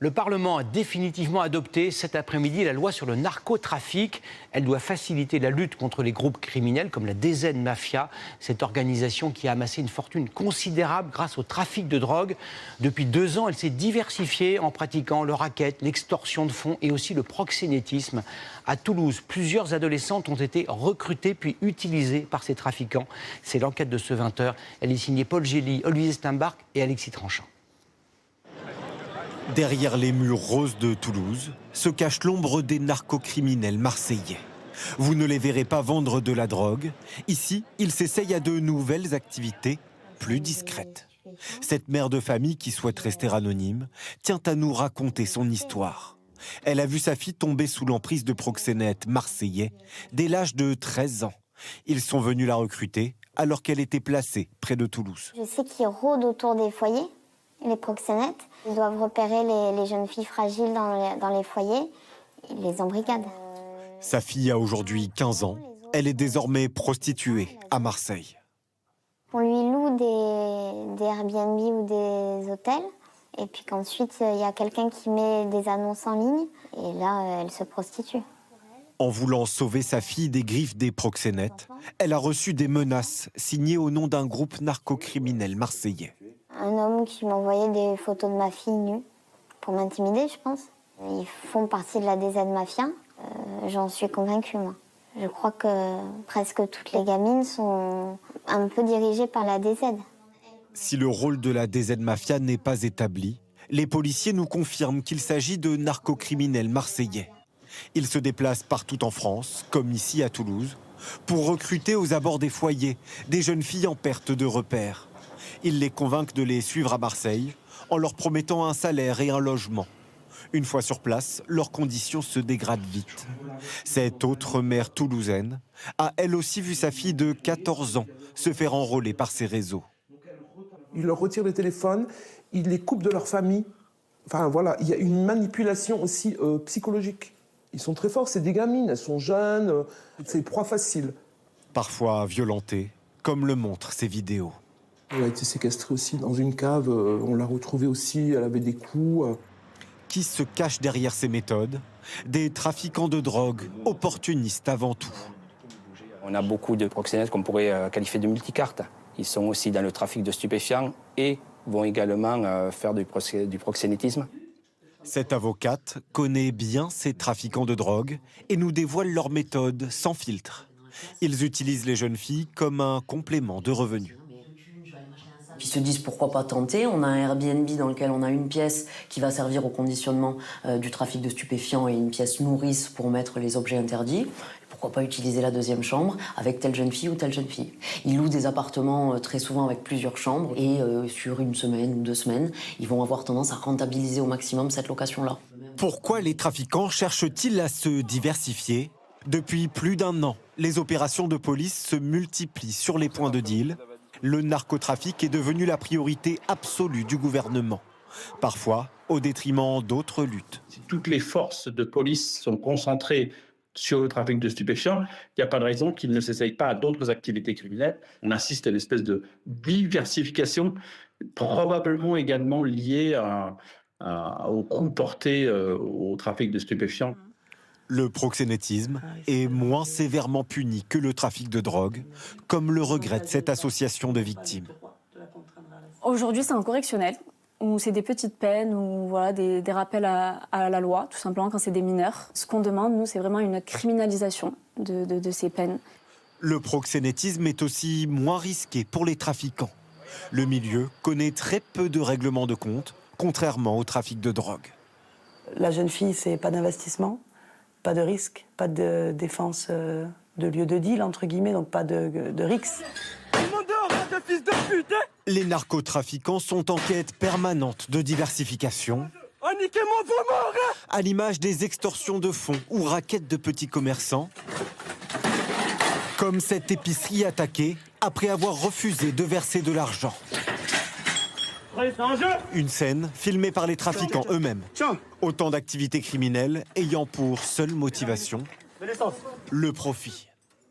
Le Parlement a définitivement adopté cet après-midi la loi sur le narcotrafic. Elle doit faciliter la lutte contre les groupes criminels comme la DZ Mafia, cette organisation qui a amassé une fortune considérable grâce au trafic de drogue. Depuis 2 ans, elle s'est diversifiée en pratiquant le racket, l'extorsion de fonds et aussi le proxénétisme. À Toulouse, plusieurs adolescentes ont été recrutées puis utilisées par ces trafiquants. C'est l'enquête de ce 20h. Elle est signée Paul Gély, Olivier Steinbach et Alexis Tranchant. Derrière les murs roses de Toulouse se cache l'ombre des narcocriminels marseillais. Vous ne les verrez pas vendre de la drogue. Ici, ils s'essayent à de nouvelles activités plus discrètes. Cette mère de famille qui souhaite rester anonyme tient à nous raconter son histoire. Elle a vu sa fille tomber sous l'emprise de proxénètes marseillais dès l'âge de 13 ans. Ils sont venus la recruter alors qu'elle était placée près de Toulouse. Je sais qu'ils rôdent autour des foyers, les proxénètes. Ils doivent repérer les jeunes filles fragiles dans les foyers. Ils les embrigadent. Sa fille a aujourd'hui 15 ans. Elle est désormais prostituée à Marseille. On lui loue des Airbnb ou des hôtels. Et puis qu'ensuite, il y a quelqu'un qui met des annonces en ligne. Et là, elle se prostitue. En voulant sauver sa fille des griffes des proxénètes, elle a reçu des menaces signées au nom d'un groupe narcocriminel marseillais. Un homme qui m'envoyait des photos de ma fille nue pour m'intimider, je pense. Ils font partie de la DZ Mafia. J'en suis convaincue, moi. Je crois que presque toutes les gamines sont un peu dirigées par la DZ. Si le rôle de la DZ Mafia n'est pas établi, les policiers nous confirment qu'il s'agit de narcocriminels marseillais. Ils se déplacent partout en France, comme ici à Toulouse, pour recruter aux abords des foyers des jeunes filles en perte de repères. Ils les convainquent de les suivre à Marseille en leur promettant un salaire et un logement. Une fois sur place, leurs conditions se dégradent vite. Cette autre mère toulousaine a elle aussi vu sa fille de 14 ans se faire enrôler par ces réseaux. Ils leur retirent les téléphones, ils les coupent de leur famille. Enfin voilà, il y a une manipulation aussi psychologique. Ils sont très forts, c'est des gamines, elles sont jeunes, c'est proie facile. Parfois violentées, comme le montrent ces vidéos. Elle a été séquestrée aussi dans une cave, on l'a retrouvée aussi, elle avait des coups. Qui se cache derrière ces méthodes? Des trafiquants de drogue, opportunistes avant tout. On a beaucoup de proxénètes qu'on pourrait qualifier de multicartes. Ils sont aussi dans le trafic de stupéfiants et vont également faire du proxénétisme. Cette avocate connaît bien ces trafiquants de drogue et nous dévoile leurs méthodes sans filtre. Ils utilisent les jeunes filles comme un complément de revenus. Ils se disent pourquoi pas tenter. On a un Airbnb dans lequel on a une pièce qui va servir au conditionnement du trafic de stupéfiants et une pièce nourrice pour mettre les objets interdits. Pourquoi pas utiliser la deuxième chambre avec telle jeune fille ou telle jeune fille. Ils louent des appartements très souvent avec plusieurs chambres et sur 1 semaine ou 2 semaines, ils vont avoir tendance à rentabiliser au maximum cette location-là. Pourquoi les trafiquants cherchent-ils à se diversifier? Depuis plus d'1 an, les opérations de police se multiplient sur les points de deal. Le narcotrafic est devenu la priorité absolue du gouvernement, parfois au détriment d'autres luttes. Si toutes les forces de police sont concentrées sur le trafic de stupéfiants, il n'y a pas de raison qu'ils ne s'essayent pas à d'autres activités criminelles. On assiste à une espèce de diversification, probablement également liée au coup porté au trafic de stupéfiants. Le proxénétisme est moins sévèrement puni que le trafic de drogue, comme le regrette cette association de victimes. Aujourd'hui, c'est un correctionnel, où c'est des petites peines, ou voilà, des rappels à la loi, tout simplement quand c'est des mineurs. Ce qu'on demande, nous, c'est vraiment une criminalisation de ces peines. Le proxénétisme est aussi moins risqué pour les trafiquants. Le milieu connaît très peu de règlements de compte, contrairement au trafic de drogue. La jeune fille, c'est pas d'investissement, pas de risque, pas de défense de lieu de deal, entre guillemets, donc pas de risque. Les narcotrafiquants sont en quête permanente de diversification, à l'image des extorsions de fonds ou raquettes de petits commerçants, comme cette épicerie attaquée après avoir refusé de verser de l'argent. Une scène filmée par les trafiquants eux-mêmes. Autant d'activités criminelles ayant pour seule motivation le profit.